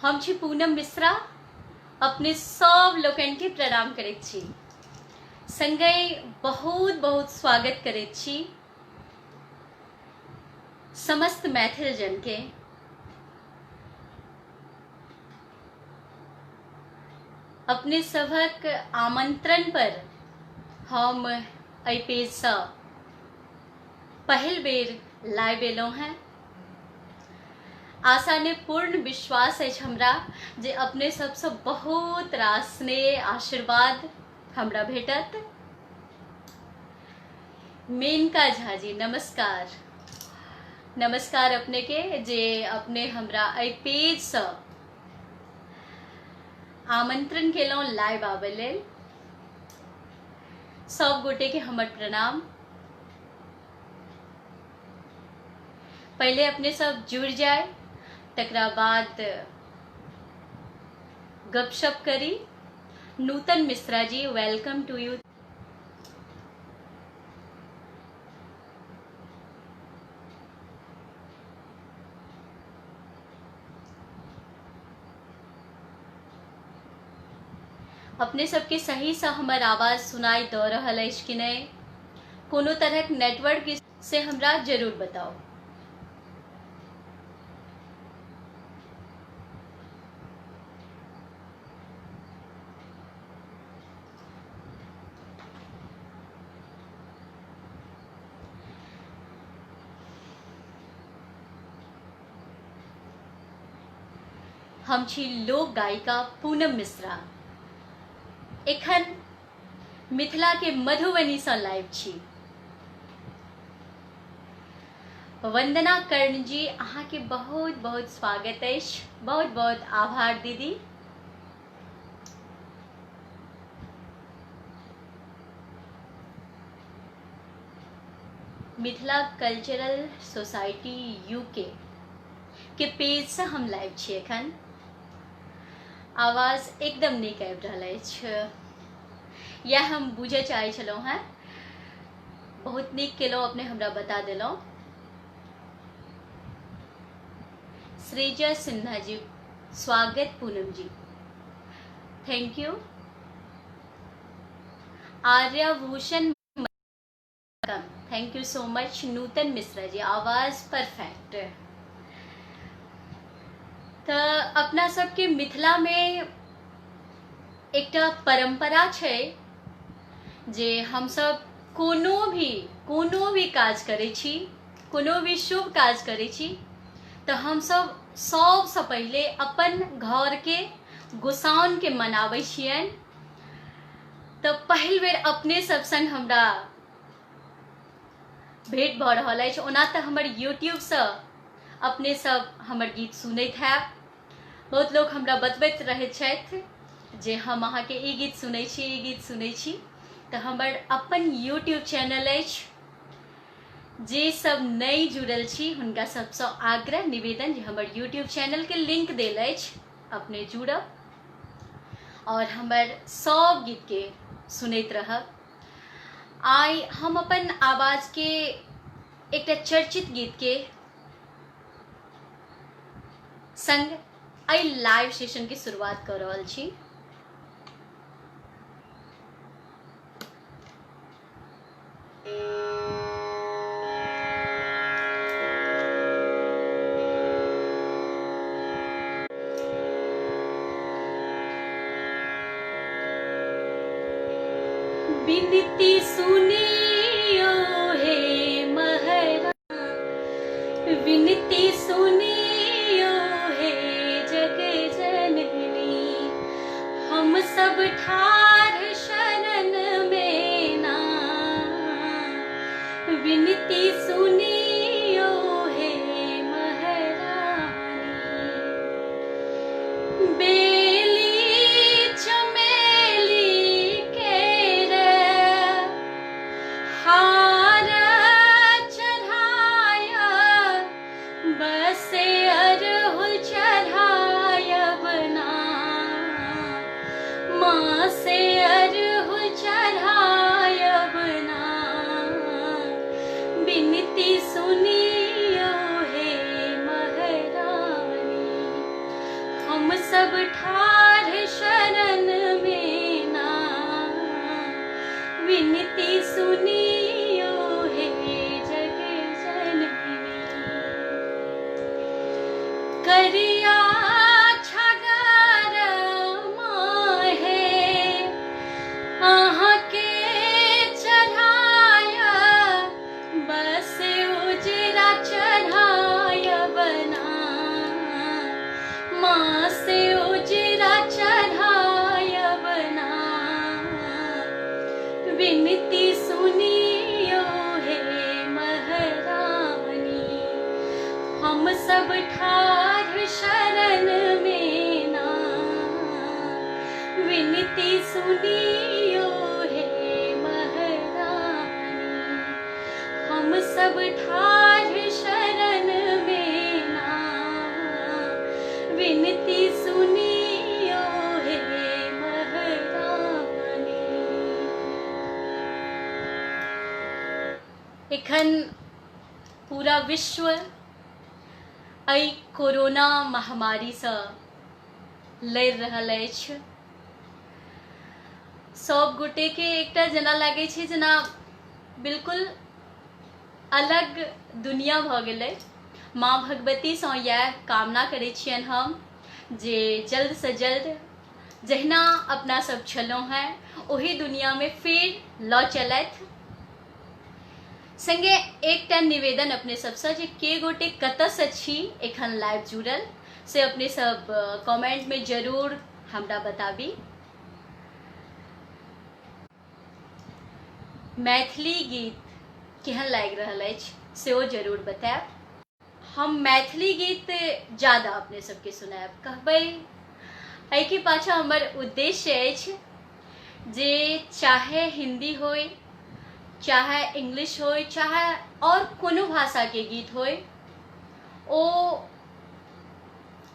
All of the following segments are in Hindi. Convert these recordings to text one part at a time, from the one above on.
हम छी पूनम मिश्रा। अपने सब लोकन के प्रणाम करैत छी, संगहि बहुत बहुत स्वागत करैत छी समस्त मैथिल जन के। अपने सभक आमंत्रण पर हम एहि पेज से पहिल बेर लाइव एलहुं हैं। आशा ने पूर्ण विश्वास है हमरा जे अपने सबसे बहुत रास स्नेह आशीर्वाद हमरा भेटत। मेनका झा जी नमस्कार। नमस्कार अपने के जे अपने हमरा एहि पेज से आमंत्रण केलहुं लाइव आबे लेल। सब गोटे के हमर प्रणाम। पहले अपने सब जुड़ जाए, तकरा बाद गपशप करी। नूतन मिश्रा जी, वेलकम टू यू। अपने सबके सही से हमर आवाज सुनाई दे रहल अछि कि नहीं? कोनो तरह नेटवर्क से हमरा जरूर बताओ। हम छी लोक गायिका पूनम मिश्रा। एखन मिथिला के मधुबनी से लाइव छी। वंदना कर्ण जी, अहाँ के बहुत बहुत स्वागत अछि। बहुत बहुत आभार दीदी। मिथिला कल्चरल सोसाइटी यूके के पेज से हम लाइव छी। एखन आवाज एकदम नीक आबि रहल अछि, यह हम बुझे चाहे छलहुँ हैं। बहुत नीक केलहुँ, अपने हमरा बता देलहुँ। श्रीजा सिन्हा जी, स्वागत Poonam ji, thank you. Aryabhushan, thank you so much. Nutan Mishra ji, आवाज परफेक्ट। तो अपना सबके मिथिला में एक परंपरा छै जे हम सब कोनो भी काज करै छी, कोनो भी शुभ काज करै छी, तो हम सब सबसे पहले अपन घर के गोसाउन के मनाबै छियन। तो पहिल बेर अपने सब संग हमरा भेंट भ रहल अछि। ओना तो हमर यूट्यूब से अपने सब हमर गीत सुनैत हैब। बहुत लोग हमरा बतबैत रहैत छथि जे हम अहाँ के ई गीत सुनै छी, ई गीत सुनै छी। तो हमर अपन यूट्यूब चैनल अछि। जे सब नई जुड़ल छी हुनका सबसे आग्रह निवेदन जे हमर यूट्यूब चैनल के लिंक देल अछि, अपने जुड़ब और हमर सब गीत के सुनैत रहब। आई हम अपन आवाज के एक चर्चित गीत के संग आई लाइव सेशन की शुरुआत कर रहल छी। बिनती सुनियो हे महाराज, विनती सुनियो हे जग जननी। हम सब ठाढ़ शरण में ना, विनती सुनियो हे महारानी। बेली चमेली केर हार चढ़ाया, बसे अरहुल चढ़ायब ना, माँ से अरहुल चढ़ायब ना। बिनती सुनियो हे महारानी। हम हम सब ठाढ़ शरण में ना, विनती सुनियो हे जग जननी। करिया छगर माहे आहाँ के चढ़ाया, बस उजरा चढ़ाया बना, माँ से उजरा चढ़ाया बना, विनती सुनियो हे महारानी। हम सब ठाढ़ शरण में ना, विनती सुनियो हे महारानी। हम सब ठाढ़ शरण में ना, विनती सुनियो हे महारानी। एखन पूरा विश्व एहि कोरोना महामारी से लड़ि रहल अछि। सब गोटे के एकटा जेना लागे छै जेना बिल्कुल अलग दुनिया भ गेलै। माँ भगवती सँ यह कामना करै छियनि हम जे जल्द से जल्द जहिना अपना सब छलहुँ हैं ओही दुनिया में फिर लऽ चलथि। संगे एकटा निवेदन अपने सबसे जे के गोटे कतऽ छी एखन लाइव जुड़ल से अपने सब कमेंट में जरूर हमरा बताबी। मैथिली गीत केहन लागि रहल अछि सेहो जरूर बताएब। हम मैथिली गीत ज़्यादा अपने सबके सुनाएब। कहबै एहिके पाछा हमर उद्देश्य अछि जे चाहे हिंदी होय, चाहे इंग्लिश होय, चाहे और कोनो भाषा के गीत होय, ओ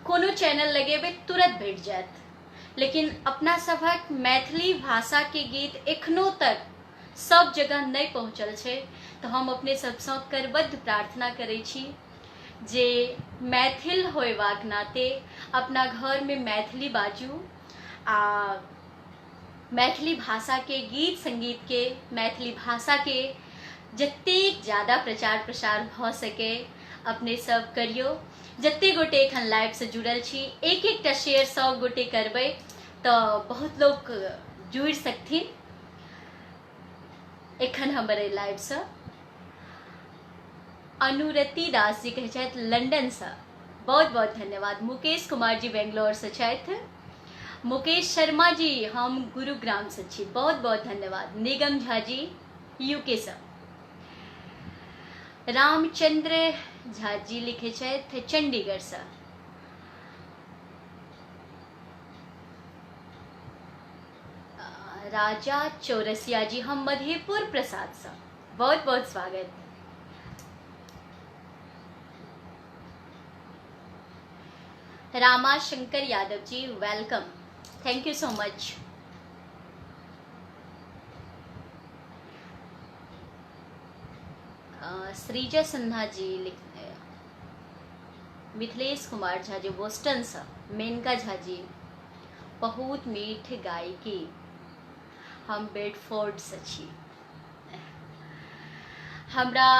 कोनो चैनल लगेबै तुरंत भेट जायत। लेकिन अपना सभक मैथिली भाषा के गीत एखनो तक सब जगह नहीं पहुँचल छै। तो हम अपने सबसँ करबद्ध प्रार्थना करै छी जे मैथिल होयबाक नाते अपना घर में मैथिली बाजू आ मैथिली भाषा के गीत संगीत के, मैथिली भाषा के जतेक ज़्यादा प्रचार प्रसार भ सके अपने सब करियो। जते गोटे एखन लाइव से जुड़ल छी एक एकटा शेयर सब गोटे करबै तो बहुत लोग जुड़ सकथिन एखन हमर लाइव से। अनुरति दास जी कहै छथि लंदन से बहुत बहुत धन्यवाद। मुकेश कुमार जी बेंगलोर से छथि। मुकेश शर्मा जी हम गुरुग्राम से छी, बहुत बहुत धन्यवाद। निगम झा जी यूके से। रामचंद्र झा जी लिखे छथि चंडीगढ़ से। राजा चौरसिया जी हम मधेपुर प्रसाद से, बहुत बहुत स्वागत। Rama Shankar Yadav ji welcome, thank you so much. Sreeja Sinha ji लिखते हैं। मिथिलेश कुमार झा जी बोस्टन से। मेनका झा जी बहुत मीठ गायकी, हम बेडफोर्ड से छी। हमरा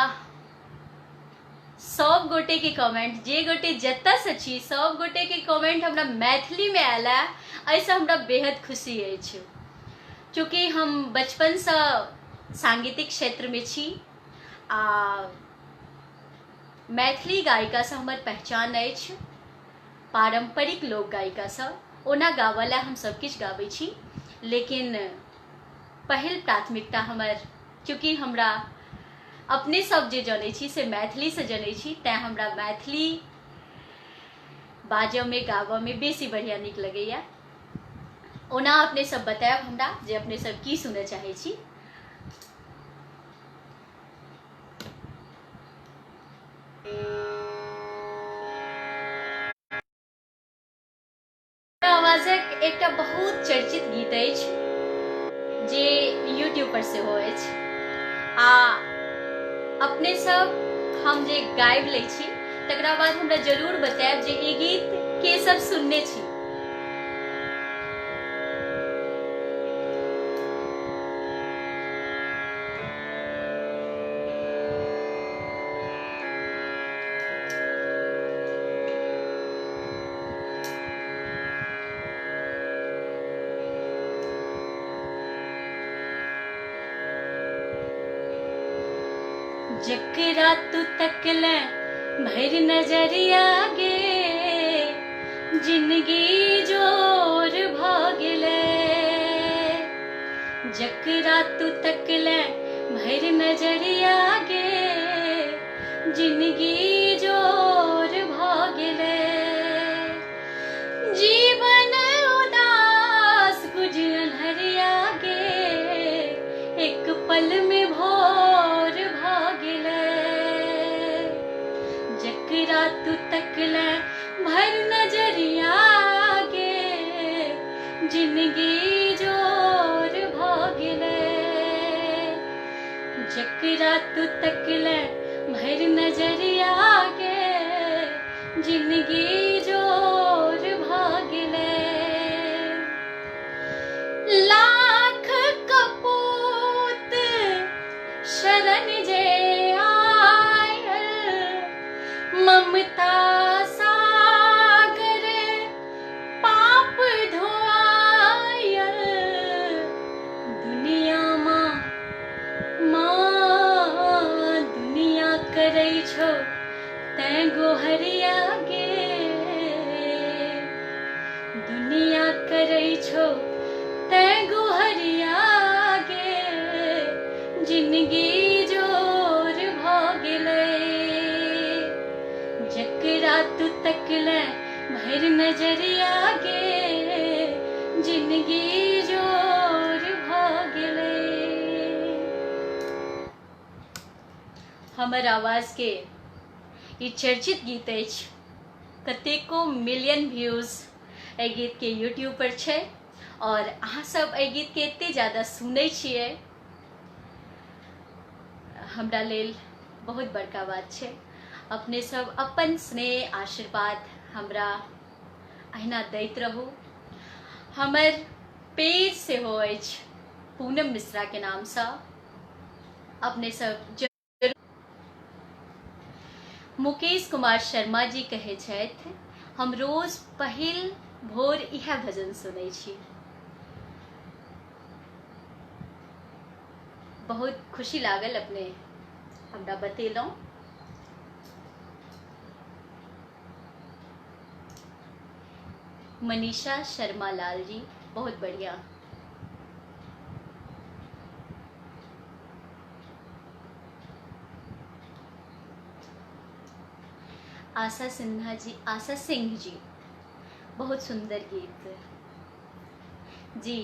सब गोटे के कमेंट, जे गोटे जत्ता से छी सब गोटे के कमेंट हमरा मैथिली में आयल है, ऐसे हमरा बेहद खुशी अछि। चूँकि हम बचपन से सांगीतिक क्षेत्र में छी आ मैथिली गायिका से हमर पहचान अछि। पारंपरिक लोक गायिका से ओना गावला हम सब किछ गाबै छी, लेकिन पहिल प्राथमिकता हमर, चूँकि हमरा अपने सब जे जानै छी से मैथिली से जानै छी, तैं हमरा मैथिली बाजऽ में गावऽ में बेसी बढ़िया नीक लगैया। ओना अपने सब बतायब हमरा जे अपने सब की सुनऽ चाहै छी। आवाजक एकटा बहुत चर्चित गीत अछि जे यूट्यूब पर सेहो अछि आ अपने सब हम जे गाबि लै छी तकरा बाद हमरा जरूर बतायब जे ई गीत के सब सुनने छी। जकरा तू तकले भर नजरिया गे जिंदगी जोर भागले। जकरा तू तकले भर नजरिया गे जिंदगी जोर भागले। जीवन उदास गुज अनहरिया गे एक पल में भोर भागले। जकरा तू तकले भर नजरिया गे जिंदगी जोर भागले। जकरा तू तकले भर नजरिया गे जिंदगी जोर भागले। लाख कपूत शरण जे आयल ममता सागर पाप धोआयल। दुनिया माँ दुनिया करै छो तैं गोहरिया गे। दुनिया करै छो तैं गोहरिया गे जिंदगी जोर भागले। जकरा तू तकले भर नजरिया गे जिंदगी जोर भागले। हमर आवाज के ई चर्चित गीत अछि। कतेको मिलियन व्यूज एहि गीत के यूट्यूब पर छै और अहाँ सब एहि गीत के एते ज्यादा सुनै छियै, हमरा लेल बहुत बड़का बात छै। अपने सब अपन स्नेह आशीर्वाद हमरा अहिना दैत रहू। हमर पेज सेहो अछि पूनम मिश्रा के नाम से, अपने सब मुकेश कुमार शर्मा जी कहे छथि हम रोज पहिल भोर इह भजन सुनै छी। बहुत खुशी लागल अपने हमरा बतेलहुँ। मनीषा शर्मा लाल जी बहुत बढ़िया। आशा सिंह जी बहुत सुंदर गीत जी।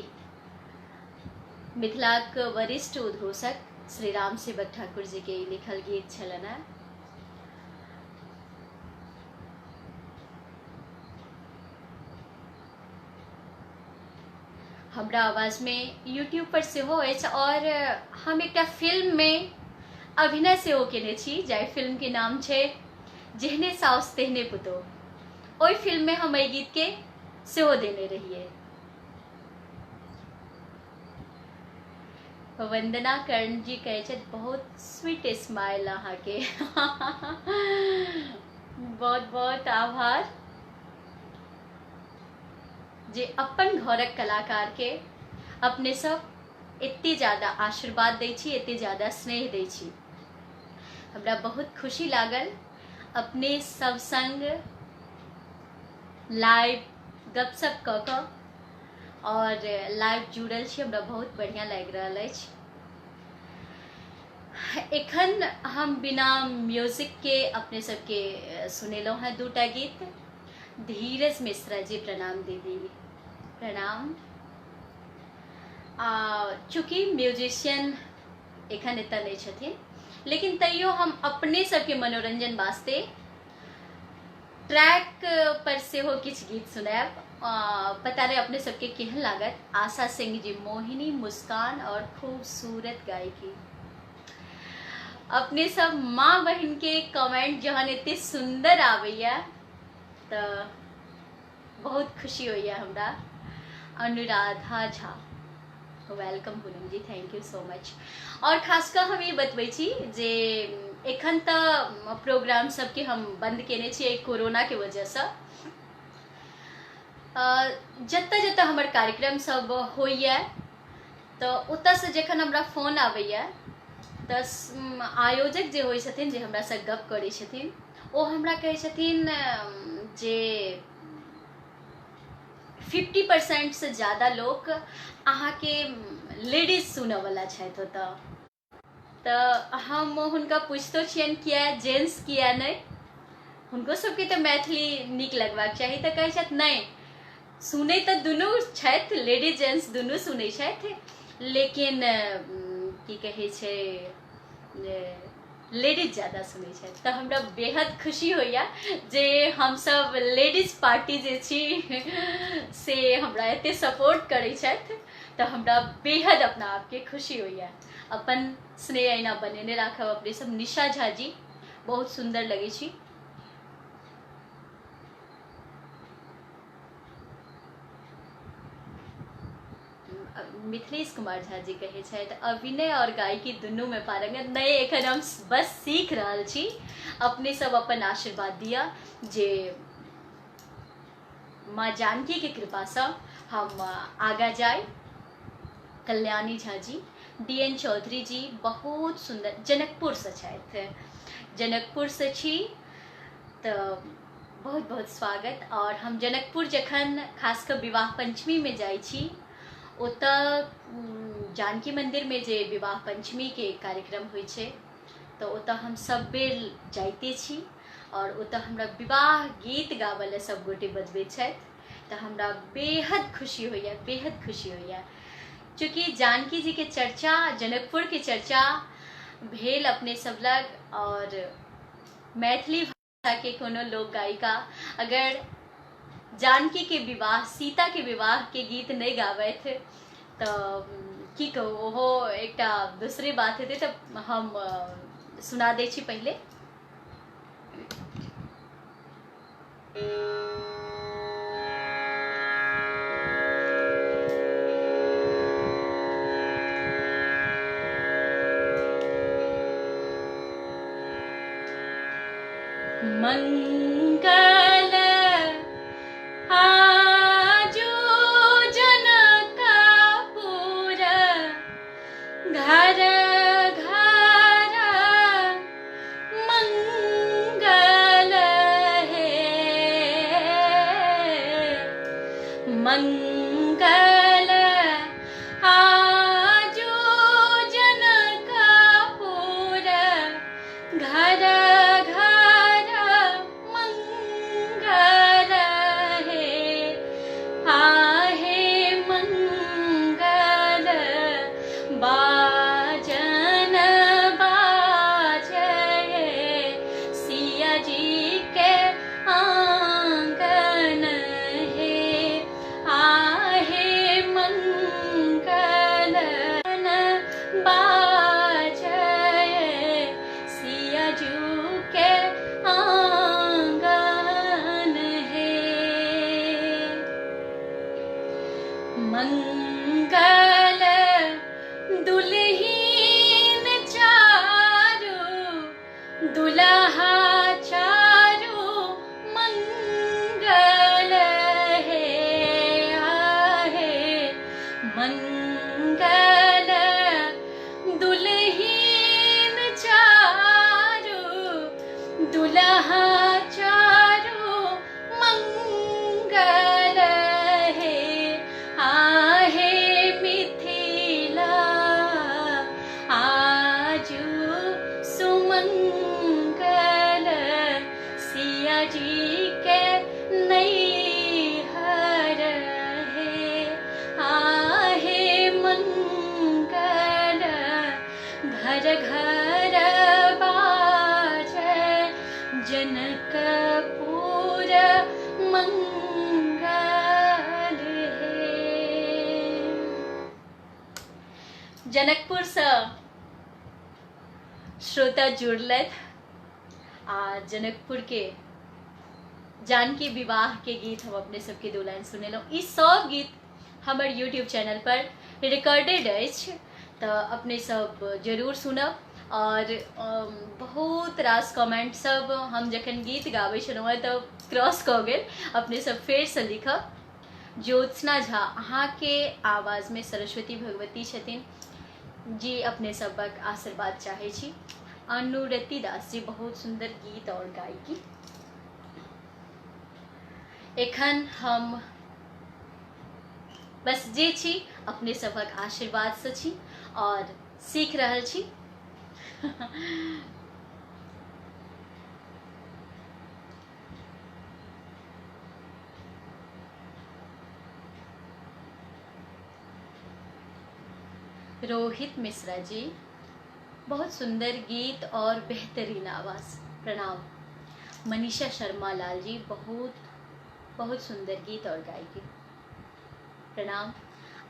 मिथिलाक वरिष्ठ उद्घोषक श्री राम सेवक ठाकुर जी के लिखल गीत छलनि। हमरा आवाज में यूट्यूब पर सेहो अछि और हम एकटा फिल्म में अभिनय सेहो केने छी जाहि फिल्म के नाम छै जेहने साउस तेहने पुतोह। ओहि फिल्म में हम एहि गीत के सेहो देने रहिए। वंदना कर्ण जी कहे छथि बहुत स्वीट स्माइल अहाँ के बहुत बहुत आभार जे अपन घरक कलाकार के अपने सब एते ज्यादा आशीर्वाद दै छी, एते ज्यादा स्नेह दै छी। हमरा बहुत खुशी लागल अपने सब संग लाइव गपशप क क और लाइव जुड़ल छी। हमरा बहुत बढ़िया लागि रहल अछि। एखन हम बिना म्यूजिक के अपने सबके सुनेलहुँ हैं दूटा गीत। धीरज मिश्रा जी प्रणाम दीदी, प्रणाम। चूँकि म्यूजिशियन एखन एतऽ नहीं छथिन, लेकिन तैयो हम अपने सबके मनोरंजन वास्ते ट्रैक पर सेहो किछु गीत सुनायब। पता नहीं अपने सबके केहन लागत। आशा सिंह जी मोहिनी मुस्कान और खूबसूरत गायकी। अपने सब माँ बहन के कमेंट जहन एते सुंदर आबैया तो बहुत खुशी होइया हमरा। Anuradha Jha welcome Poonam ji, thank you so much. और खासकर हम ये बतबै छी जे एखन तऽ प्रोग्राम सबके हम बंद केने छियै कोरोना के वजह से। जतऽ जतऽ हमर कार्यक्रम सब होइया तो ओतऽ से जखन हमरा फोन आबैया तऽ आयोजक जे होइ छथिन, जे हमरा से गप करै छथिन, ओ हमरा कहै छथिन जे 50% से ज़्यादा लोग अहाँके लेडीज सुनऽ वाला छथि ओतऽ। तऽ हम हुनका पूछतो छियनि किया जेंट्स किया नहीं, हुनको सबके तऽ मैथिली नीक लगबाक चाही। तऽ कहै छथि नहीं, सुनै तऽ दुनू छथि, लेडीज जेंट्स दुनू सुनै छथि, लेकिन की कहै छै लेडीज ज़्यादा सुनै छथि। तऽ हमरा बेहद खुशी होइया जे हम सब लेडीज पार्टी जे छी से हमरा एते सपोर्ट करै छथि। तऽ हमरा बेहद अपना आपके खुशी होइया। अपन स्नेह अहिना बनेने राखब अपने सब। निशा झा जी बहुत सुंदर लगे छी। मिथिलेश कुमार झा जी कहे छथि अभिनय और गायकी दुनू में पारंगत नहीं, एखन हम बस सीख रहल छी। अपने सब अपन आशीर्वाद दिया जे माँ जानकी के कृपा से हम आगा जाए। कल्याणी झा जी, DN चौधरी जी बहुत सुंदर, जनकपुर से छथि, जनकपुर से छी तो बहुत बहुत स्वागत। और हम जनकपुर जखन खासकर विवाह पंचमी में जाई छी, ओतऽ जानकी मंदिर में जे विवाह पंचमी के कार्यक्रम होइ छै, तो ओतऽ हम सब बेर जाइते छी। और ओतऽ हमरा विवाह गीत गावल सब गोटे बजबै छथि, तो हमरा बेहद खुशी होइया, बेहद खुशी होइया। चूँकि जानकी जी के चर्चा, जनकपुर के चर्चा भेल अपने सब लग, और मैथिली भाषा के कोनो लोक गायिका अगर जानकी के विवाह, सीता के विवाह के गीत नहीं गाबैत तो की कहू, ओहो एकटा दूसरी बात हेतै। तो हम सुना दै छी पहले। मंगल आजो जनकपुर, घर घर मंगल है, मंगल आजो जनकपुर, घर मंगल दुल्हीन चारू, दुल्हा चारू मंगल है, आहे मंगल दुल्हीन चारू, दुल्हा चारू मंगल है, आहे मिथिला आजू सुमंगल, सिया जी के नैहर है, आहे मंगल, घर घर बाजे जनकपुर मंगल है। जनकपुर से श्रोता जुड़लथि आ जनकपुर के जानकी विवाह के गीत हम अपने सबके दो लाइन सुनेलहुँ। ई सब गीत हमर यूट्यूब चैनल पर रिकॉर्डेड अछि, तो अपने सब जरूर सुनब। और बहुत रास कमेंट सब हम जखन गीत गाबै छलहुँ हैं तो क्रॉस कऽ गेल, अपने सब फेर से लिखब। ज्योत्सना झा, अहाँ के आवाज में सरस्वती भगवती छथिन। जी अपने सबक आशीर्वाद चाहे छी। अनुरति दास जी बहुत सुंदर गीत और गायकी। एखन हम बस जे छी अपने सबक आशीर्वाद से छी और सीख रहल छी। रोहित मिश्रा जी बहुत सुंदर गीत और बेहतरीन आवाज़, प्रणाम। मनीषा शर्मा लाल जी बहुत सुंदर गीत और गायकी, प्रणाम।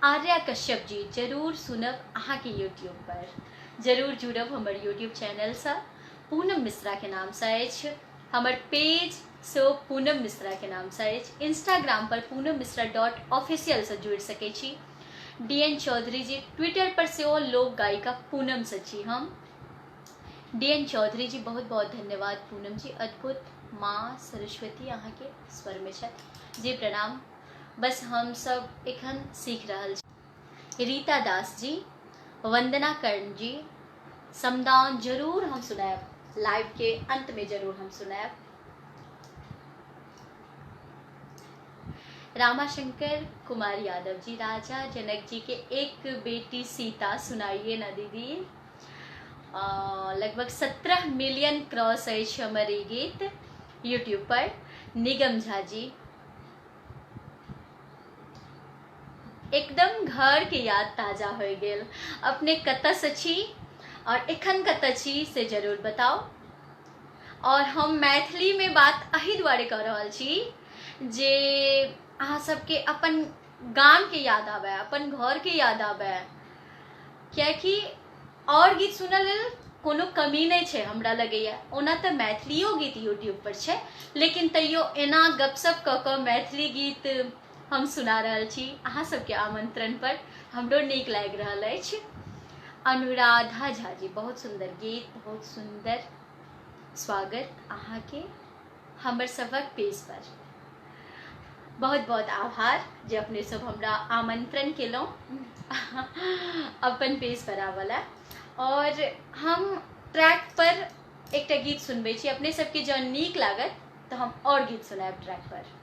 आर्या कश्यप जी जरूर सुनब अहाँ के यूट्यूब पर, जरूर जुड़ब हमर यूट्यूब चैनल से। पूनम मिश्रा के नाम से अछि हमर पेज, सो पूनम मिश्रा के नाम से अछि। इंस्टाग्राम पर पूनम मिश्रा .official से जुड़ सके छी। DN चौधरी जी ट्विटर पर से ओ लोक गायिका पूनम से छी हम। DN चौधरी जी बहुत बहुत धन्यवाद पूनम जी, अद्भुत माँ सरस्वती अहाँ के स्वर में छथि जी, प्रणाम। बस हम सब एखन सीख रहल छी। रीता दास जी, वंदना कर्ण जी, समदाउन जरूर हम सुनायब, लाइव के अंत में जरूर हम सुनायब। रामाशंकर कुमार यादव जी, राजा जनक जी के एक बेटी सीता सुनाइए ना दीदी। लगभग 17 मिलियन क्रॉस है हमारे गीत यूट्यूब पर। निगम झा जी एकदम घर के याद ताजा हो गेल। अपने कत से छी और एखन कत छी से जरूर बताओ। और हम मैथिली में बात अही दुआरे कर रहल छी जे अहाँ सबके अपन गाम के याद आवे, अपन घर के याद आवे, कियाकि और गीत सुनल लेल कोनो कमी नहीं छै हमरा लगैया। ओना तो मैथिलियो गीत यूट्यूब पर छै, लेकिन तैयो एना गपशप क के मैथिली गीत हम सुना रहल छी अहाँ सबके आमंत्रण पर, हमरो नीक लागि रहल अछि। अनुराधा झा जी बहुत सुंदर गीत, बहुत सुंदर स्वागत अहाँ के हमर सबक पेज पर। बहुत बहुत आभार जे अपने सब हमरा आमंत्रण केलौं अपन पेज पर आवाला। और हम ट्रैक पर एक गीत सुनबे छी, अपने सबके जब नीक लागत तो हम और गीत सुनायब ट्रैक पर।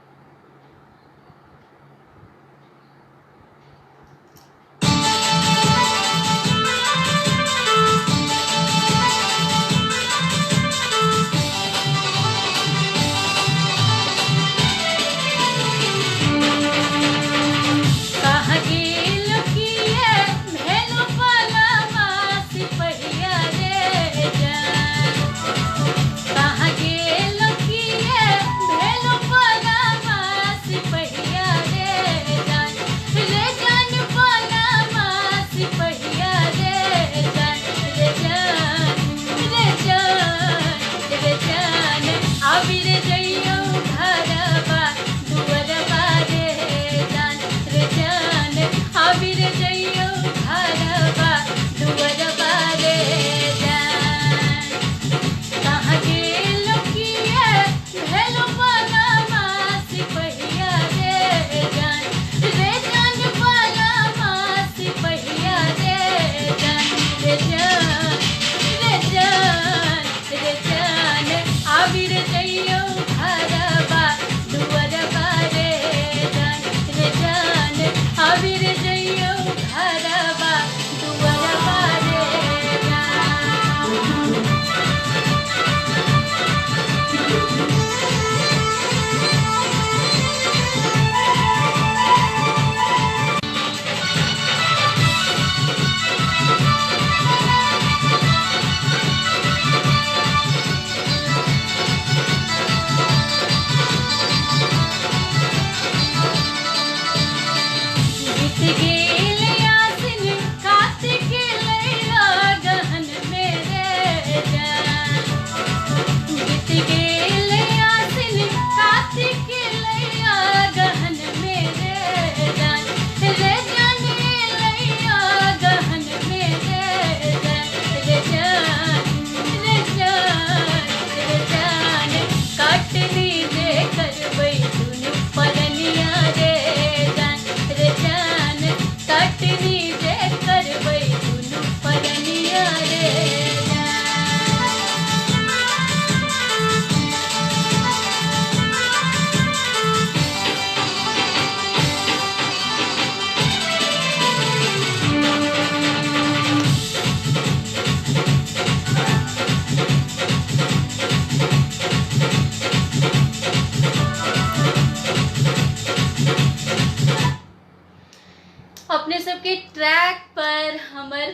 सबके ट्रैक पर हमर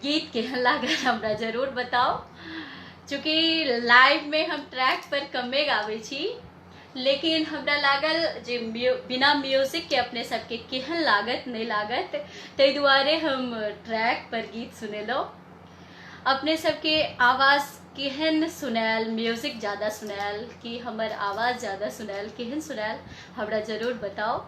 गीत केहन लागल हमरा जरूर बताओ। चूँकि लाइव में हम ट्रैक पर कमे गाबै छी, लेकिन हमरा लागल जे बिना म्यूजिक के अपने सबके केहन लागत नहीं लागत, ताहि दुआरे हम ट्रैक पर गीत सुनेलहुँ। अपने सबके आवाज़ केहन सुनायल, म्यूजिक ज़्यादा सुनायल कि हमर आवाज़ ज़्यादा सुनायल, केहन सुनायल हमरा जरूर बताओ।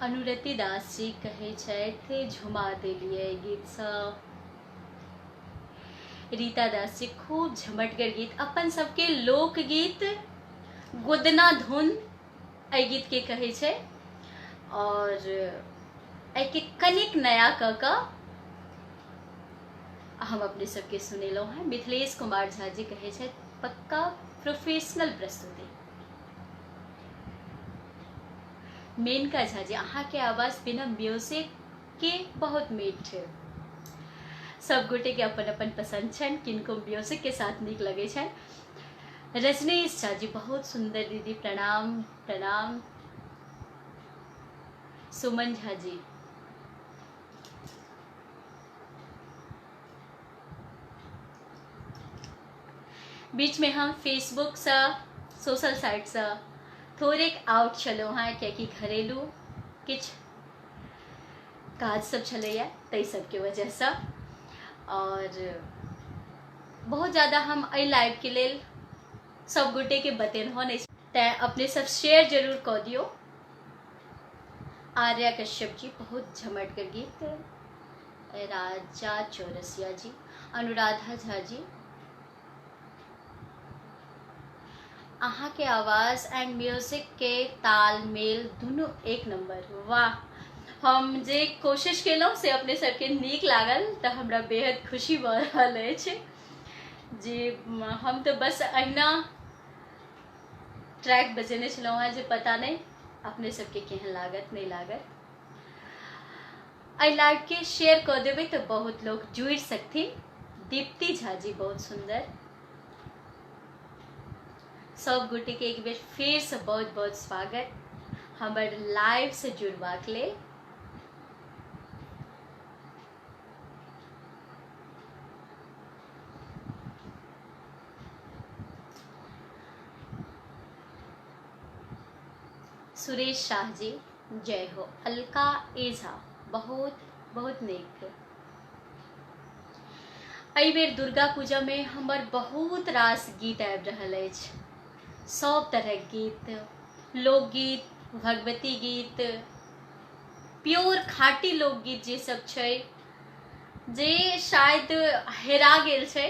अनुरति दास जी कहै छथि झुमा देलिए गीत सँ। रीता दास जी खूब झमटगर गीत, अपन सबके लोकगीत गोदना धुन एहि गीत के कहै छै, और एहिके कनिक नया कऽ कऽ हम अपने सबके सुनेलहुँ हैं। मिथिलेश कुमार झा जी कहै छथि पक्का प्रोफेशनल प्रस्तुति। मेनका झा जी अहाँ के आवाज़ बिना म्यूजिक के बहुत मीठ है। सब गोटे के अपन अपन पसंद छन, किनको म्यूजिक के साथ नीक लगे छन। रजनीश झा जी बहुत सुंदर दीदी, प्रणाम प्रणाम। सुमन झा जी बीच में हम फेसबुक से, सोशल साइट से थोड़े आउट छलहुँ हैं, कियाकि घरेलू किछ काज सब छलैया ताहि सबके वजह से, और बहुत ज़्यादा हम एहि लाइव के लेल सब गोटे के बतेलहुँ नहीं, तैं अपने सब शेयर जरूर कऽ दियो। आर्या कश्यप जी बहुत झमटगर गीत। राजा चौरसिया जी, अनुराधा झा जी अहाँ के आवाज़ एंड म्यूजिक के तालमेल दुनू एक नंबर, वाह। हम जे कोशिश केलहुँ से अपने सबके नीक लागल तऽ हमरा बेहद खुशी भऽ रहल अछि जे हम तो बस अहिना ट्रैक बजेने छलहुँ हैं जे पता नहीं अपने सबके केहन लागत नहीं लागत। एहि लाइव के शेयर कऽ देबै तऽ बहुत लोग जुड़ि सकथिन। दीप्ति झा जी बहुत सुंदर। सब गोटे के एक बेर फिर से बहुत बहुत स्वागत हमर लाइव से जुड़बाक लेल। सुरेश शाह जी जय हो। अलका एझा बहुत बहुत नीक। एहि बेर दुर्गा पूजा में हमर बहुत रास गीत आबि रहल अछि, सब तरह गीत, लोकगीत, भगवती गीत, प्योर खाटी लोकगीत जे सब छै, जे शायद हेरा गेल छै,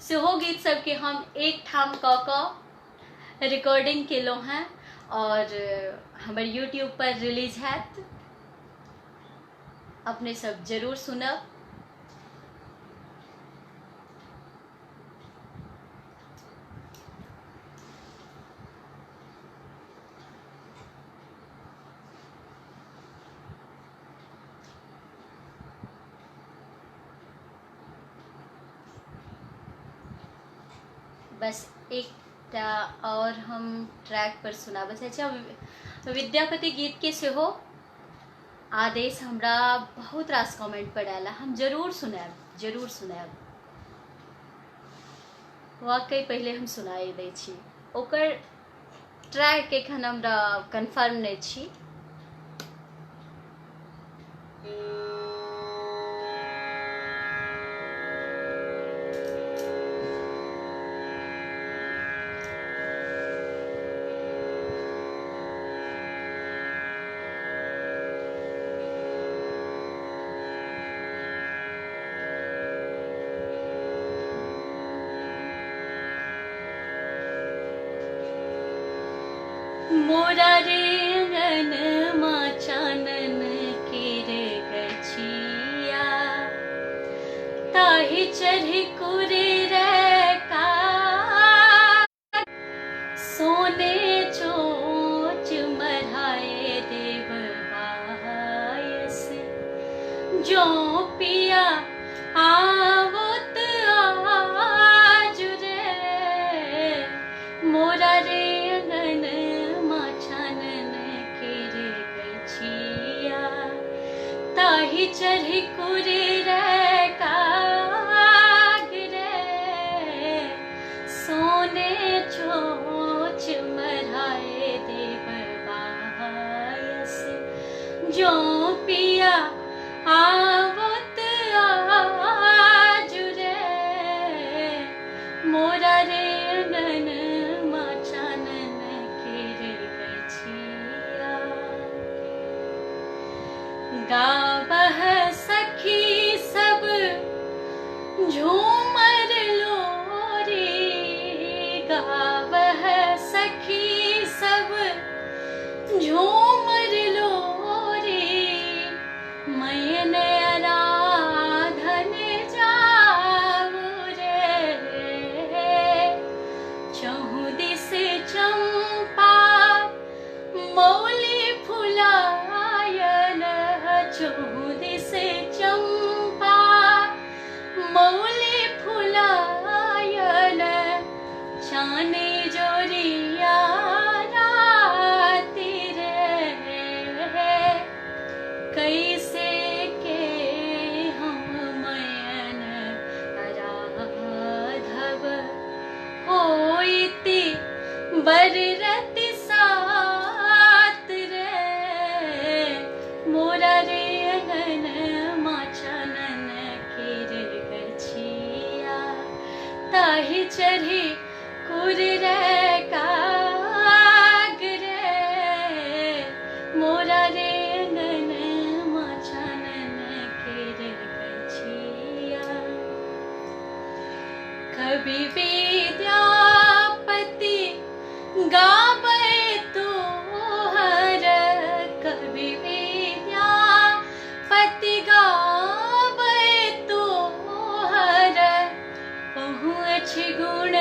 सेहो गीत सबके हम एक ठाम कऽ कऽ रिकॉर्डिंग केलहुँ हैं और हमर यूट्यूब पर रिलीज हैत, अपने सब जरूर सुनब। बस एक और हम ट्रैक पर सुनाबे चाहै छी। विद्यापति गीत के सेहो आदेश हमरा बहुत रास कमेंट पर आयल, हम जरूर सुनाब जरूर सुनाब। वाकई पहले हम सुनाई दै छी, ओकर ट्रैक एखन हमरा कन्फर्म नहीं छी। मोरा रे अंगन माँ चानन केर गछिया, ताहि चढ़ी कुरे रे का सोने चोच मढ़ाए देव हायस, जो पिया आवत आज रे। मोरा रे अंगन माँ चानन केर चढ़ी कुरे रे काग रे, सोने चोच मराए देव बायस, जो पिया आवत आज रे, मोरा रे अंगन माचानन केर गछिया। गावह सखी सब झूमर लोरी, गावह सखी सब झूमर लोरी, मैन आराधन जाऊ रे, चहु दिस चंपा मौली फुलायन, चहु दिस चंपा मौली फुलायन, चाने जोरिया राति रे, कैसे के हम मयन आराधव, होइति बररति सात रे, मोरा रे अंगन माचानन केर गछिया। ताहि चढ़ी कुर रे काग रे, मोरा रे अंगन माचानन केर गछिया। कवि विद्यापति गावे तोहर, कवि विद्यापति गावे तोहर, पहुँच गुण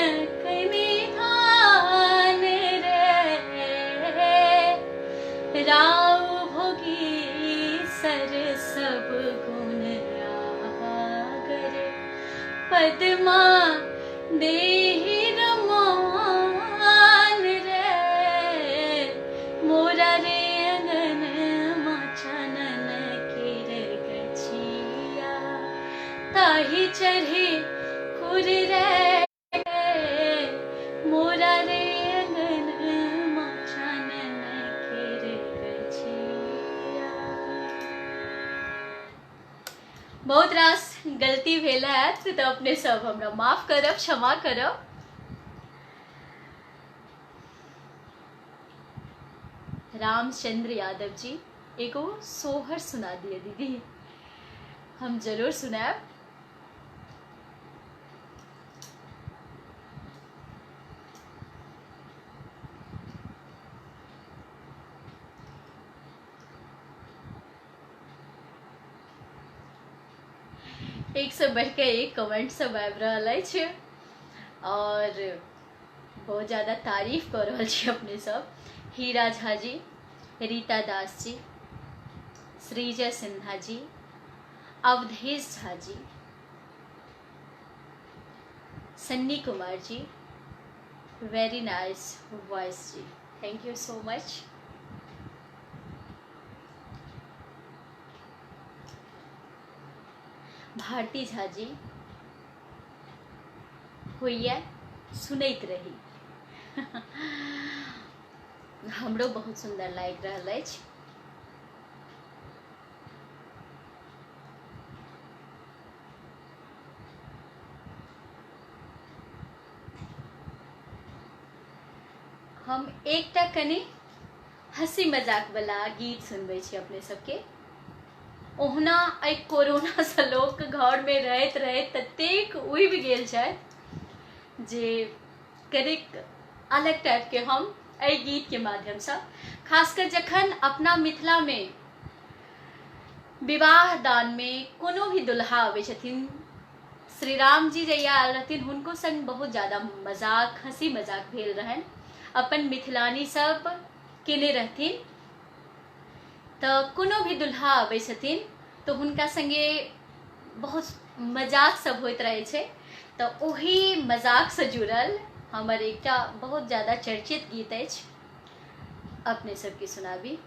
निधान रे, राव भोगी सर सब गुण आगर, पद्मा देहि रमान रे, मोरा रे अंगन माचानन केर गछिया। ताहि चढ़ी कुर रे, मोरा रे अंगन माचानन केर गछिया। बहुत रास गलती भेल हैत तो अपने सब हमरा माफ करब, क्षमा करब। रामचंद्र यादव जी एगो सोहर सुना दिए दीदी, हम जरूर सुनाब। एक से बढ़ के एक कमेंट सब आबि रहल अछि और बहुत ज़्यादा तारीफ कर रहल छी अपने सब। Heera Jha ji, Rita Das ji, Shreejay Sinha ji, Awadhesh Jha ji, Sunny Kumar ji, very nice voice ji, thank you so much. Bharti Jha ji, होइए सुनैत रही हमरो बहुत सुंदर लागि रहल अछि। हम एकटा कनि हंसी मजाक वाला गीत सुनबै छी अपने सबके। ओहना आई कोरोना से लोग घर में रहैत रहैत ततेक उबि गेल छै जे कनिक अलग टाइप के हम एहि गीत के माध्यम से, खासकर जखन अपना मिथिला में विवाह दान में कोनो भी दुल्हा आबै छथिन, श्री राम जी जहिया आयल रहथिन हुनको संग बहुत ज्यादा मजाक हंसी मजाक भेल रहन, अपन मिथिलानी सब केने रहथिन। तो कोनो भी दुल्हा आबै छथिन तो हुनका संगे बहुत मजाक सब होइत रहे छै। तो ओही मजाक से जुड़ल हमर एकटा बहुत ज्यादा चर्चित गीत अछि, अपने सबके सुनाबी।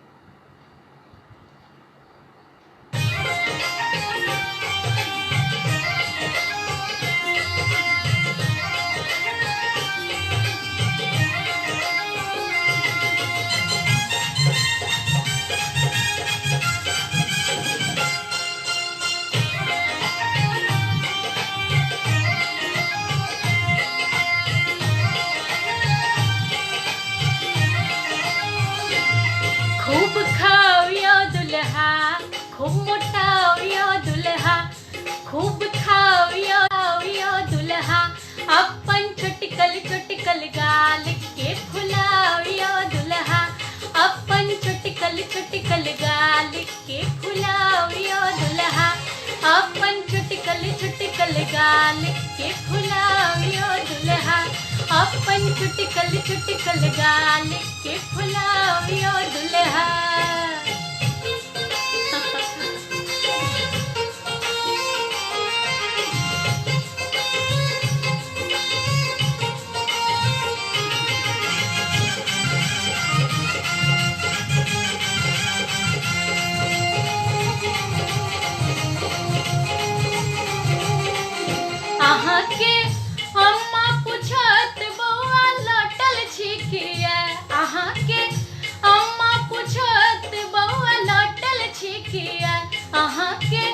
गाल के फुलावियो दुल्हा, अपन चुटकल चुटकल गाल के फुलावियो दुल्हा। अहाँ के अम्मा पूछत बौआ लौटल छिकिया, अहाँ के अम्मा पूछत बौआ लौटल छिकिया, अहाँ के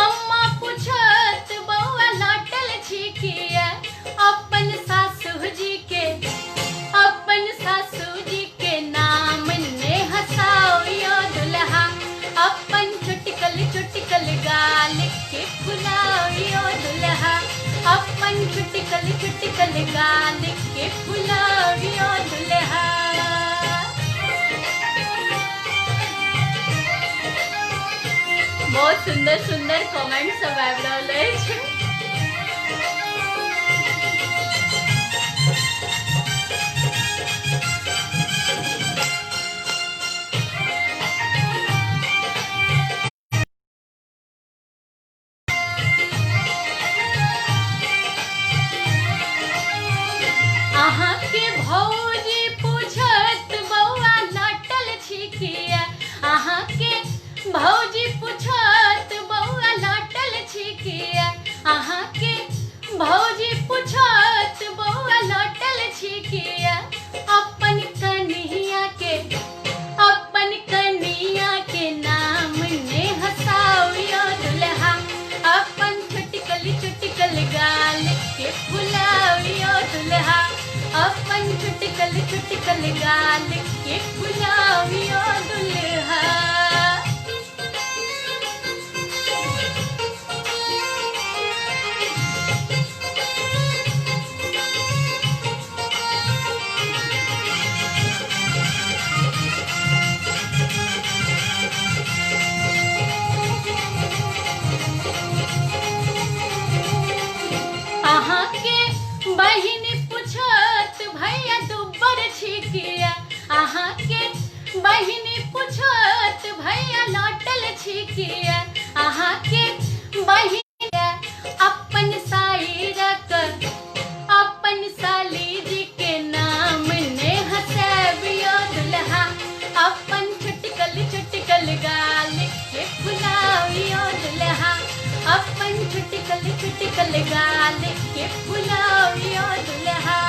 अम्मा पूछत बौआ लौटल छिकिया। अपन सासू जी के नाम ने हंसाओ दुल्हा, अपन चुटकल चुटकल गाल के फुलाओ दुल्हा, अपन चुटकल चुटकल गाल के फुलाओ दुल्हा। बहुत सुंदर सुंदर कमेंट सब आबि रहल अछि। अहाँ के भौजी पूछत बौआ लौटल छिकिया, अहाँ के भौजी पूछत बौआ लौटल छिकिया, अहाँ के भौजी पूछत बौआ लौटल छिकिया। अपन कन्हैया के नाम ने हंसाओ दुल्हा, अपन चुटकल चुटकल गाल के फुलाओ दुल्हा, अपन चुटकल चुटकल गाल के फुलाओ दुल्हा। अहाँ के बहिन पूछत भैया दुबर छिकिया, अहाँ के बहिन पूछत भैया लौटल छिकिया, अहाँ के बहिन अपन साली जी के नाम ने हंसाबियो दुल्हा, अपन चुटकल चुटकल गाल के फुलाओ दुल्हा, अपन चुटकल चुटकल गाल के फुलाओ दुल्हा।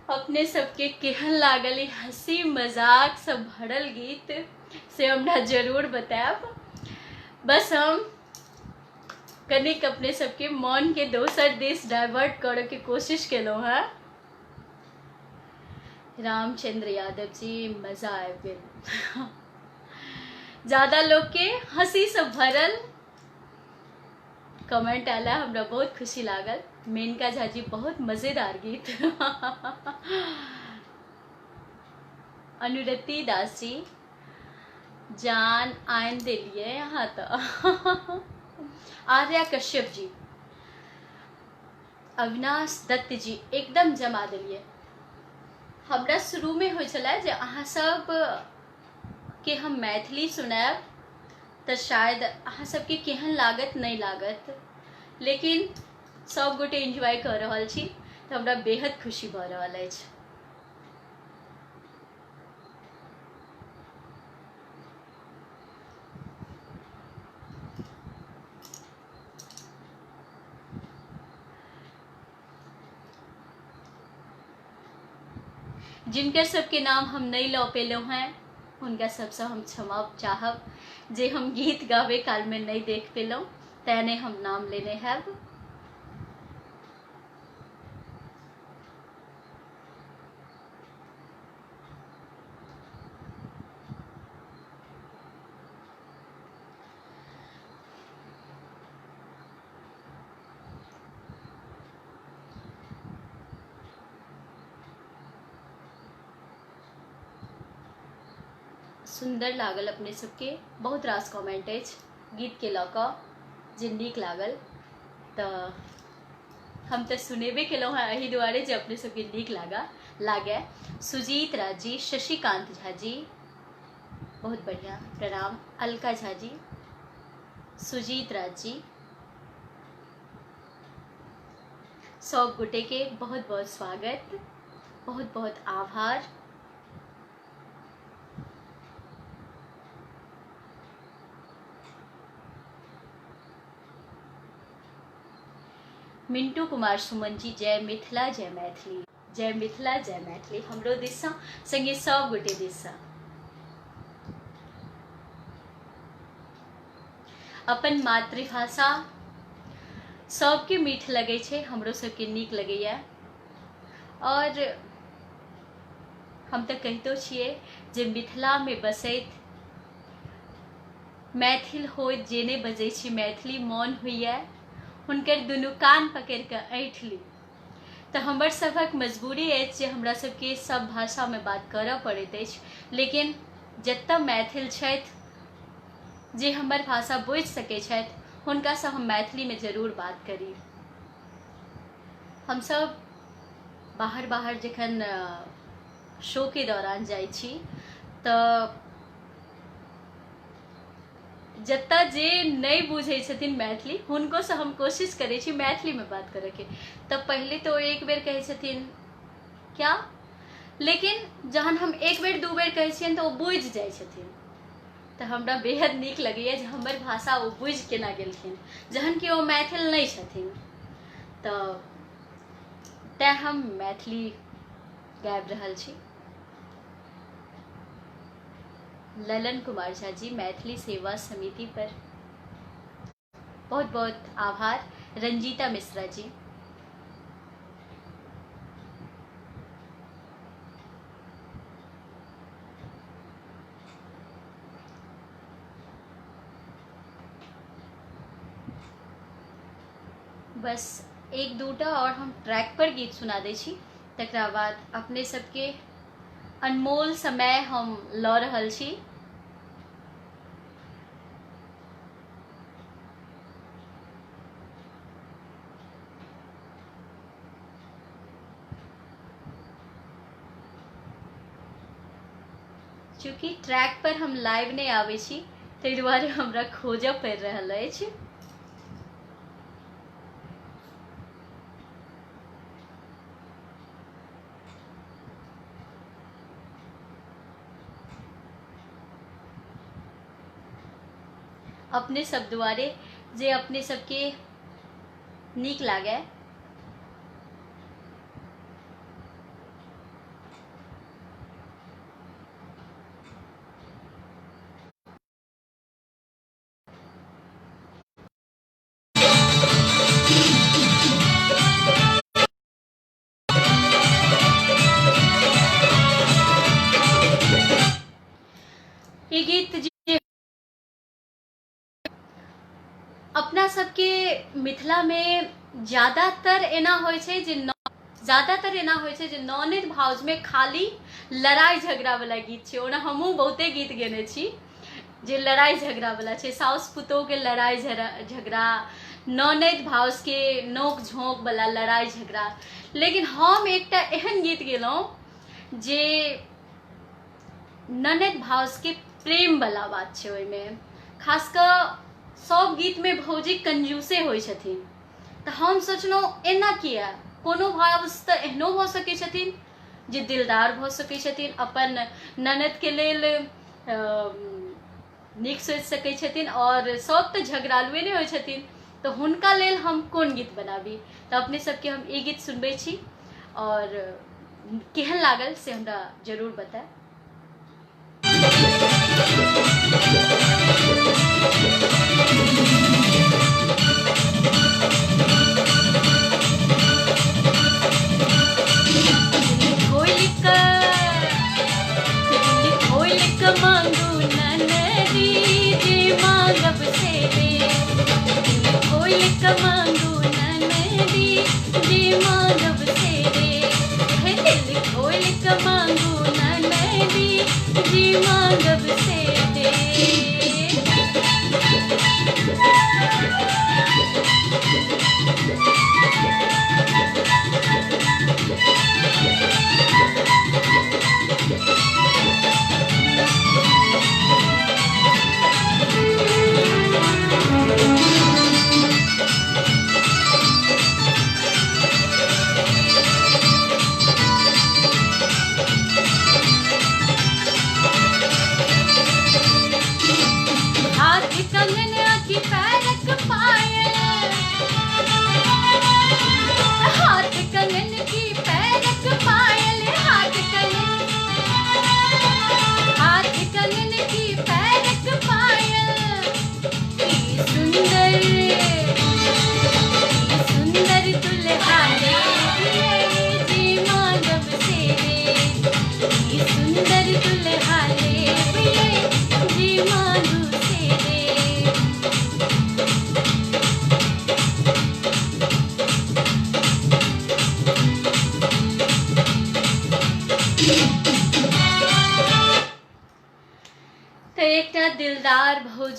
अपने सबके केहन लागल ई हंसी मजाक सब भरल गीत से हमरा जरूर बताएब। बस हम कनिक अपने सबके मन के दोसर दिस डाइवर्ट करे के कोशिश केलहुँ हैं। रामचंद्र यादव जी मजा आबि गेल। ज्यादा लोग के हंसी से भरल कमेंट आला, हमरा बहुत खुशी लागल। मेनका झा जी बहुत मजेदार गीत। अनुरति दास जी जान आयन दिलिए यहाँ तो। आर्या कश्यप जी, अविनाश दत्त जी एकदम जमा दिलिए। हमरा शुरू में हो चला जे अहाँ सब के हम मैथिली सुनाब तो शायद अहाँ सबके केहन लागत नहीं लागत, लेकिन सब गोटे एंजॉय कर रहल छी तो हमरा बेहद खुशी भ रहल अछि। जिनकर सबके नाम हम नहीं लऽ पेलहुँ हैं हुनका सबसे हम क्षमा चाहब जे हम गीत गावे काल में नहीं देख पेलहुँ, तेने हम नाम लेने हैब। सुंदर लागल अपने सबके। बहुत रास कमेंट अछि गीत के लऽ कऽ जे नीक लागल, तऽ हम तऽ सुनेबे केलहुँ हैं एहि दुआरे जे अपने सबके नीक लागे। सुजीत राज जी, शशिकांत झा जी, बहुत बढ़िया, प्रणाम। अलका झा जी, सुजीत राज जी, सब गोटे के बहुत बहुत स्वागत, बहुत बहुत आभार। मिंटू कुमार सुमन जी, जय मिथिला जय मैथिली, जय मिथिला जय मैथिली हमरो दिशा संगे सब गोटे दिशा। अपन मातृभाषा सबके मीठ लगे छे, हमरो सबके नीक लगैया। और हम तो कहितो छिए जे मिथिला में बसैत मैथिल होइत जे नहीं बजै छी मैथिली मौन होइया, हुनकर दुनू कान पकड़ के ऐठ ली। तो हमर सबक मजबूरी है जे हमरा सबके सब भाषा में बात करऽ पड़ैत अछि, लेकिन जतऽ मैथिल छथि जे हमर भाषा बुझि सकै छथि हुनका से हम मैथिली में जरूर बात करी। हम सब बाहर जखन शो के दौरान जाइ छी तऽ जत्ता जे नहीं बुझे छथिन मैथिली हुनको से हम कोशिश करे छी मैथिली में बात करे के। तब पहले तो एक बेर कहे छथिन क्या, लेकिन जहन हम एक बेर दू बेर कहे छियन तो वो बुझ जाय छथिन। तो हमरा बेहद नीक लगैया जे हमर भाषा वो बुझ केना गेलखिन, जहन कि वो मैथिल नहीं छथिन। तो तैं हम मैथिली गाबि रहल छी। ललन कुमार झा जी, मैथिली सेवा समिति पर बहुत बहुत आभार। रंजीता मिश्रा जी, बस एक दूटा और हम ट्रैक पर गीत सुना दै छी, तकरा बाद अपने सबके अनमोल समय हम लऽ रहल छी। चूँकि ट्रैक पर हम लाइव नहीं आवे छी ताहि दुआरे हमरा खोजऽ पड़ि रहल अछि। अपने सब दुआरे जे अपने सबके नीक लागे। ये गीत जी अपना सबके मिथिला में ज्यादातर एना होय छै जे ननद भाउज में खाली लड़ाई झगड़ा वाला गीत छै। ओना हमहूँ बहुते गीत गेने छी जे लड़ाई झगड़ा वाला छै, साउस पुतोह के लड़ाई झगड़ा, ननद भाउज के नोक झोंक वाला लड़ाई झगड़ा। लेकिन हम एकटा एहन गीत गेलहुँ जे ननद भाउज के प्रेम वाला बात छै। ओहिमे खास कऽ सब गीत में भौजी कंजूसे होय छथिन, तऽ हम सोचलहुँ एना किया, कोनो भाउज तऽ एहनो भऽ सकै छथिन जे दिलदार भऽ सकै छथिन, अपन ननद के लेल नीक सोचि सकै छथिन, और सब तऽ झगड़ालुए नहि होय छथिन, तऽ हुनका लेल हम कोन गीत बनाबी। तऽ अपने सबके हम ई गीत सुनबै छी और केहन लागल से हमरा जरूर बताएब। मांगू ननदी जे मांगब से दे, खोल के मांगू ननदी जे मांगब से दे, है दिल खोल के मांगू ननदी जे मांगब से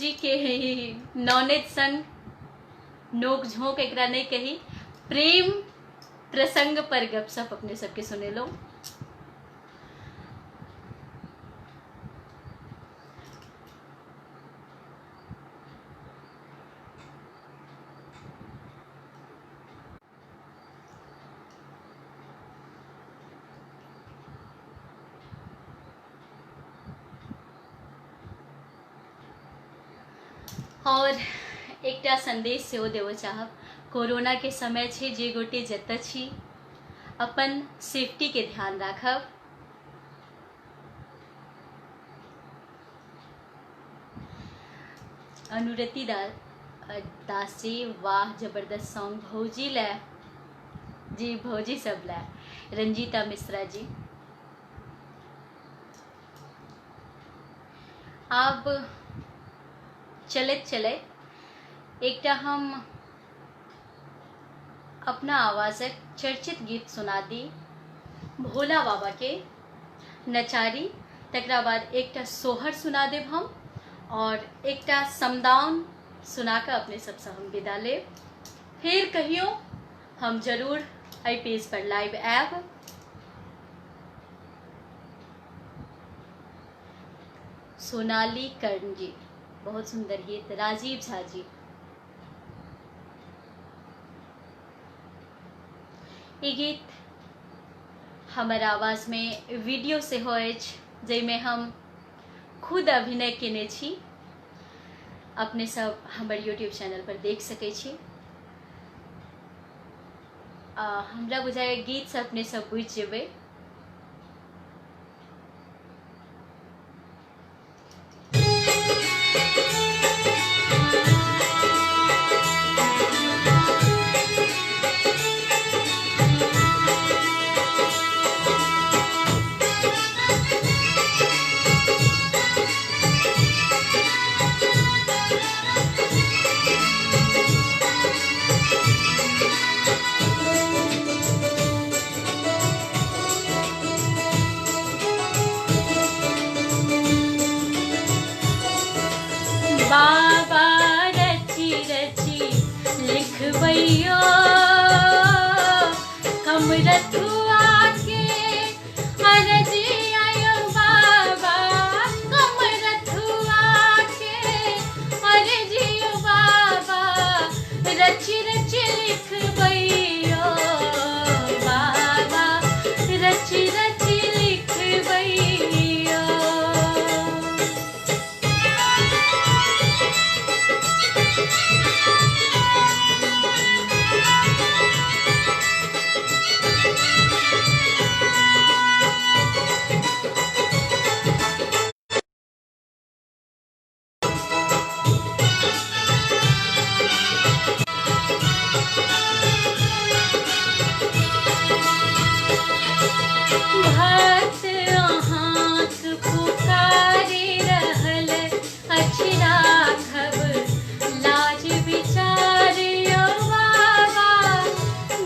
भौजी के नॉनेज संग नोक झोंक एकरा नहीं कही, प्रेम प्रसंग पर गपशप अपने सबके सुने लो। और एकटा संदेश सेहो देव चाहब। कोरोना के समय छे, जे गोटे जतऽ छी अपन सेफ्टी के ध्यान राखब। अनुरति दास जी, वाह जबरदस्त सॉन्ग भौजी लै जी, भौजी सब लै। रंजीता मिश्रा जी, अब चलत चलत एकटा हम अपना आवाजक चर्चित गीत सुना दी, भोला बाबा के नचारी। तकरा बाद एकटा सोहर सुना देब हम, और एकटा समदाउन सुना के अपने सबसे हम विदा लेब। फिर कहियो हम जरूर एहि पेज पर लाइव आयब। सोनाली कर्ण जी, बहुत सुंदर गीत। राजीव झा जी, ये गीत हमर आवाज में वीडियो से हो, जैमे हम खुद अभिनय केने छी। अपने सब हमर यूट्यूब चैनल पर देख सकै छी। हमरा बुझाय गीत से अपने सब बुझ जेबै। बाबा रची रची लिखबैयो हम रथुआ के अरजिया बाबा, हम रथुआ के अरजिया बाबा, रची रची लिखबैयो बाबा, रची रची लिखबैयो। भक्त अहाँक पुकारी रहल अछि, राखब लाज विचारियो बाबा।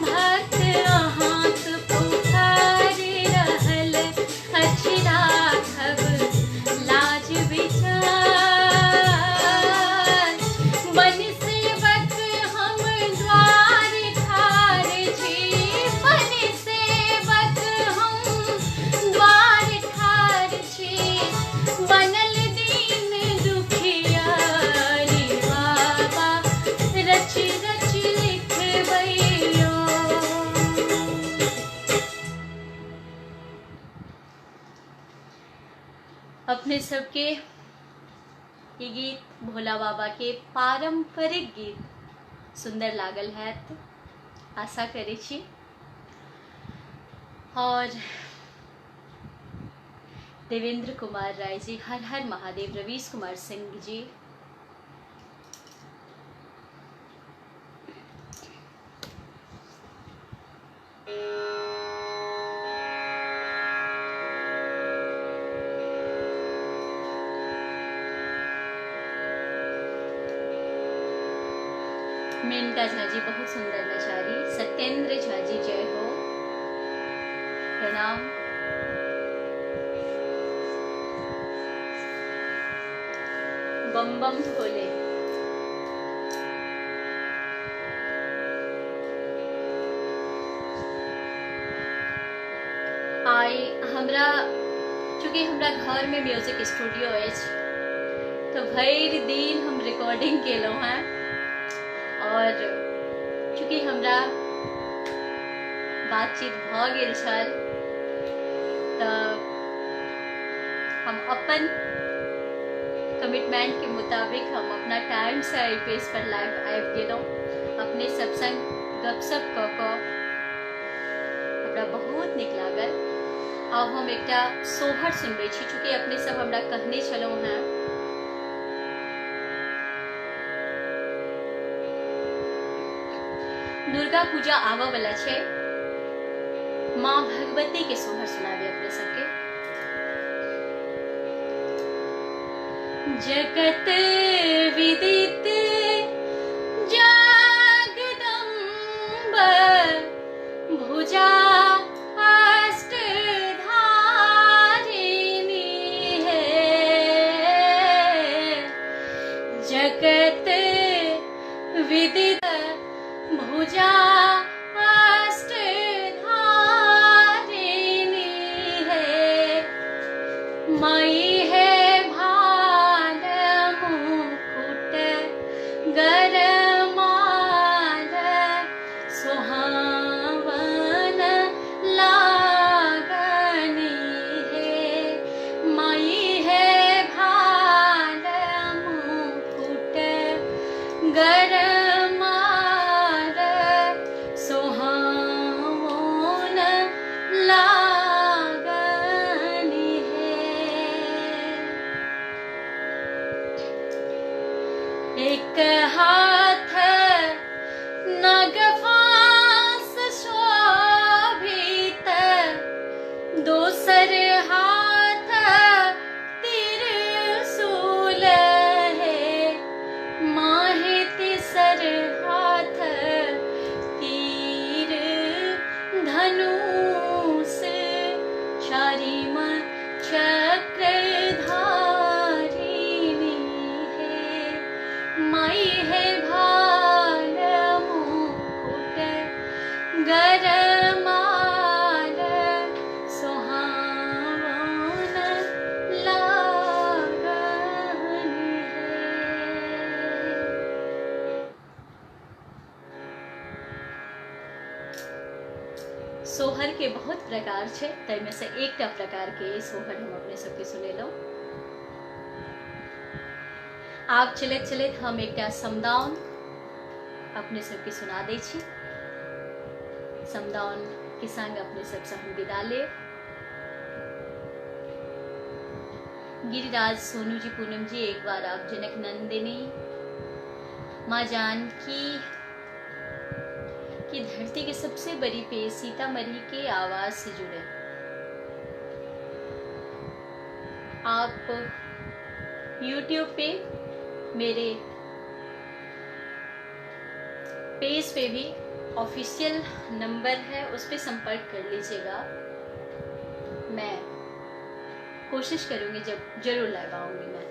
भक्त अहाँक पुकारी रहल अछि, राखब लाज विचार। बन सेवक हम द्वार ठाढ़ छी, बन सेवक हम द्वार ठाढ़ छी, बनल दीन दुखियारी बाबा, रची रची लिखबैयो। अपने सबके ये गीत भोला बाबा के पारंपरिक गीत सुंदर लागल है, आशा करै छी। और देवेंद्र कुमार राय जी, हर हर महादेव। रवीश कुमार सिंह जी, मेनका झा जी, बहुत सुंदर नचारी। सत्येंद्र झा जी, जय हो, प्रणाम। बम बम भोले। आई हमरा चूँकि हमरा घर में म्यूजिक स्टूडियो अछि तो भरि दिन हम रिकॉर्डिंग केलहुँ हैं, और चूँकि हमरा बातचीत भ गेल छल तऽ हम अपन कमिटमेंट के मुताबिक हम अपना टाइम से एहि पेज पर लाइव आबि गेलहुँ। अपने सब संग गपशप कऽ कऽ हमरा बहुत नीक लागल। अब हम एकटा सोहर सुनबै छी, चूँकि अपने सब हमरा कहने छलहुँ हैं दुर्गा पूजा आबऽ वाला छै, माँ भगवती के सोहर सुनाबे अपने सबके। जगत विदित जगदम्ब भुजा अष्ट धारिणी है, जगत विदित भुजा अष्ट धारिणी है, माई है गरमाल सुहावन लागनी है, माई है भाल मुकुट गरमाल सुहावन लागनी है। एक हाथ नगफास शोभित, दोसर हाथ त्रिशूल है, माहे तिसर हाथ तीर धनुष, चारिम चक्रधारिणी है, माई है भाल मुकुट गरमाल सुहावन लागनी है। सोहर के बहुत प्रकार छे, ताहिमे से एकटा प्रकार के सोहर हम अपने सबके सुनेलहुँ। आप चलैत चलैत हम एकटा समदाउन अपने सबके सुना दै छी। समदाउन के संग अपने सबसे हम विदा लेब। गिरिराज, सोनू जी, पूनम जी, एक बार आप जनक नंदिनी, माँ जानकी की धरती के सबसे बड़ी पे सीतामढ़ी के आवाज से जुड़े। आप YouTube पे मेरे पेज पे भी ऑफिशियल नंबर है, उस पर संपर्क कर लीजिएगा। मैं कोशिश करूंगी जब जरूर लाइव आऊंगी मैं।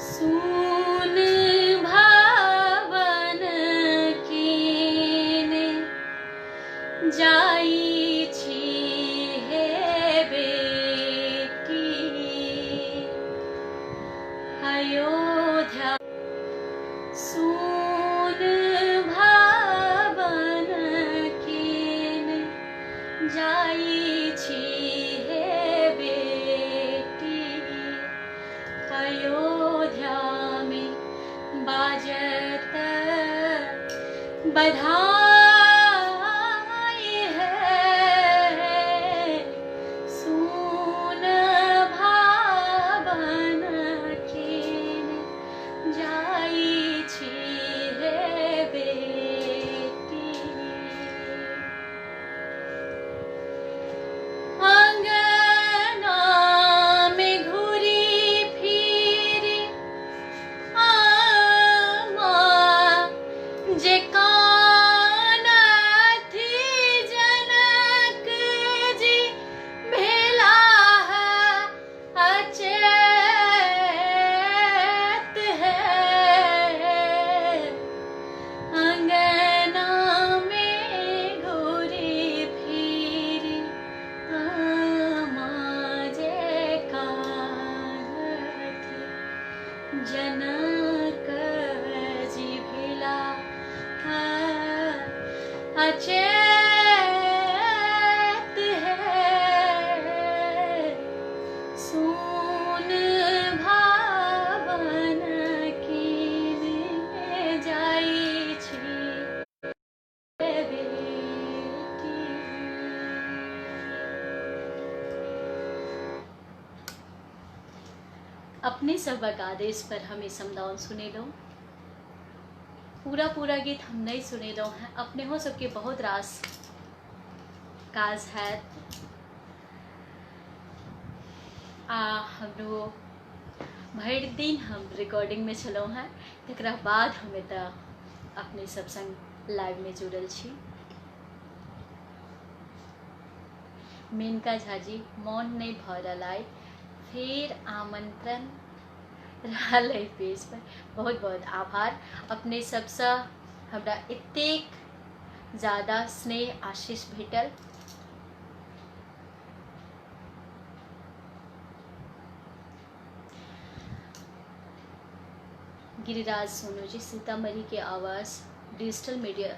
सुन भावन कीने जाई छी हे बेटी, अयोध्या सुन भावन कीने जाई छी हे बेटी, अयोध्या में बाजत बधाई है, सुन भावन कीने जाई छी हे बेटी, अंगना में घूरी फिरी कानथी जनक जी भेला अचेत है, अंगना में घूरी फिरी माजे कानथी जनक जी भेला अचेत है, सुन भावन कीने जाई छी बेटी। अपने सबक आदेश पर हमें समदाउन सुने लो। पूरा गीत हम नहीं सुने लो हैं, अपने हो सबके बहुत रास काज है। हम लोग भर दिन हम रिकॉर्डिंग में चलो हैं, तकरा बाद हमें तो अपने सब संग लाइव में जुड़ल छी। मेनका झाजी मौन नहीं भरल आई, फिर आमंत्रण रहल है पेज पर। बहुत बहुत आभार अपने सबसे हमरा इतेक ज़्यादा स्नेह आशीष भेटल। गिरिराज सोनू जी, सीतामढ़ी के आवाज़ डिजिटल मीडिया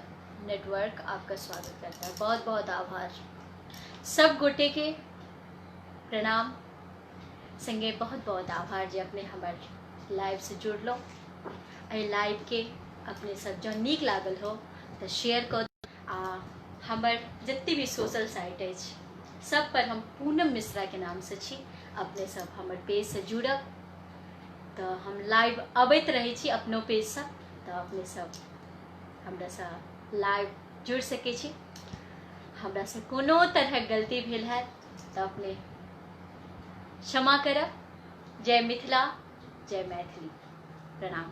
नेटवर्क आपका स्वागत करता है। बहुत बहुत आभार सब गोटे के, प्रणाम संगे बहुत बहुत आभार जे अपने हमार लाइव से जुड़लो। अ लाइव के अपने सब जो नीक लागल हो तो शेयर कर। हमार जितनी भी सोशल साइट है सब पर हम पूनम मिश्रा के नाम से छी। अपने सब हमार पेज से जुड़ब तो हम लाइव अबैत रहे छी अपनो पेज से, तो अपने सब हमरा से लाइव जुड़ सके छी। हमरा से कोनो तरह गलती भेल है तो अपने क्षमा करब। जय मिथिला, जय मैथिली, प्रणाम।